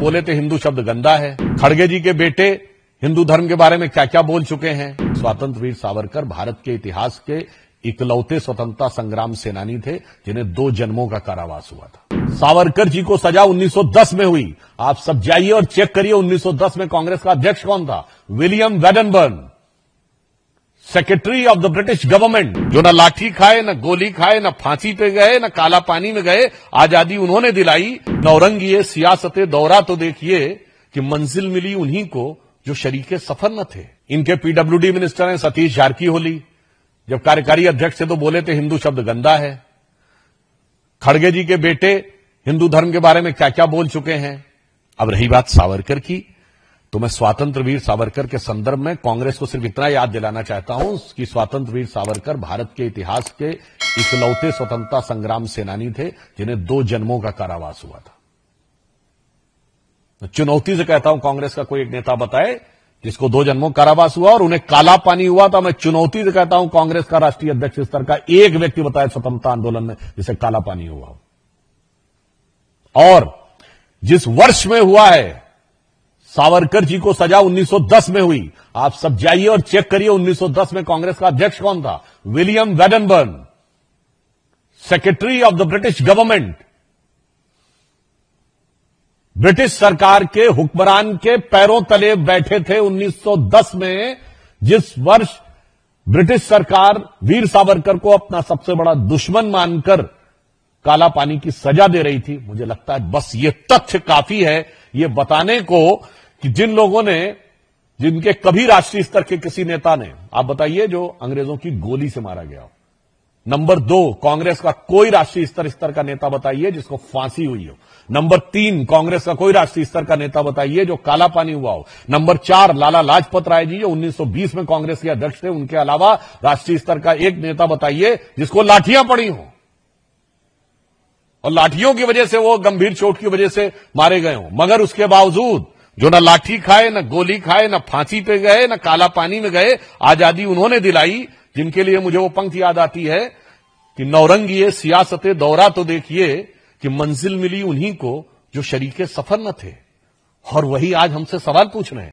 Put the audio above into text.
बोले थे हिंदू शब्द गंदा है। खड़गे जी के बेटे हिंदू धर्म के बारे में क्या क्या बोल चुके हैं। स्वतंत्र वीर सावरकर भारत के इतिहास के इकलौते स्वतंत्रता संग्राम सेनानी थे जिन्हें 2 जन्मों का कारावास हुआ था। सावरकर जी को सजा 1910 में हुई। आप सब जाइए और चेक करिए 1910 में कांग्रेस का अध्यक्ष कौन था। William Wedderburn, secretary of the British government, जो न लाठी खाए, न गोली खाए, न फांसी पे गए, न काला पानी में गए। आजादी उन्होंने दिलाई। नौरंगिए सियासते दौरा तो देखिए कि मंजिल मिली उन्हीं को जो शरीके सफर न थे। इनके पीडब्ल्यूडी मिनिस्टर हैं सतीश जारकीहोली। जब कार्यकारी अध्यक्ष थे तो बोले थे हिंदू शब्द गंदा है। खड़गे जी के बेटे हिंदू धर्म के बारे में क्या क्या बोल चुके हैं। अब रही बात सावरकर की, तो मैं स्वतंत्र वीर सावरकर के संदर्भ में कांग्रेस को सिर्फ इतना याद दिलाना चाहता हूं कि स्वतंत्र वीर सावरकर भारत के इतिहास के इकलौते स्वतंत्रता संग्राम सेनानी थे जिन्हें 2 जन्मों का कारावास हुआ था। मैं चुनौती से कहता हूं कांग्रेस का कोई एक नेता बताए जिसको 2 जन्मों का कारावास हुआ और उन्हें काला पानी हुआ था। मैं चुनौती से कहता हूं कांग्रेस का राष्ट्रीय अध्यक्ष स्तर का एक व्यक्ति बताए स्वतंत्रता आंदोलन में जिसे काला पानी हुआ हो। और जिस वर्ष में हुआ है, सावरकर जी को सजा 1910 में हुई। आप सब जाइए और चेक करिए 1910 में कांग्रेस का अध्यक्ष कौन था। William Wedderburn, secretary of the British government, British सरकार के हुक्मरान के पैरों तले बैठे थे 1910 में। जिस वर्ष ब्रिटिश सरकार वीर सावरकर को अपना सबसे बड़ा दुश्मन मानकर काला पानी की सजा दे रही थी। मुझे लगता है बस ये तथ्य काफी है ये बताने को कि जिन लोगों ने, जिनके कभी राष्ट्रीय स्तर के किसी नेता ने, आप बताइए, जो अंग्रेजों की गोली से मारा गया हो। नंबर 2, कांग्रेस का कोई राष्ट्रीय स्तर का नेता बताइए जिसको फांसी हुई हो। नंबर 3, कांग्रेस का कोई राष्ट्रीय स्तर का नेता बताइए जो काला पानी हुआ हो। नंबर 4, लाला लाजपत राय जी जो 1920 में कांग्रेस के अध्यक्ष थे, उनके अलावा राष्ट्रीय स्तर का एक नेता बताइए जिसको लाठियां पड़ी हो और लाठियों की वजह से वो गंभीर चोट की वजह से मारे गए हों। मगर उसके बावजूद जो न लाठी खाए, न गोली खाए, न फांसी पे गए, न काला पानी में गए, आजादी उन्होंने दिलाई। जिनके लिए मुझे वो पंक्ति याद आती है कि नौरंगिए सियासते दौरा तो देखिए कि मंजिल मिली उन्हीं को जो शरीके सफर न थे। और वही आज हमसे सवाल पूछ रहे हैं।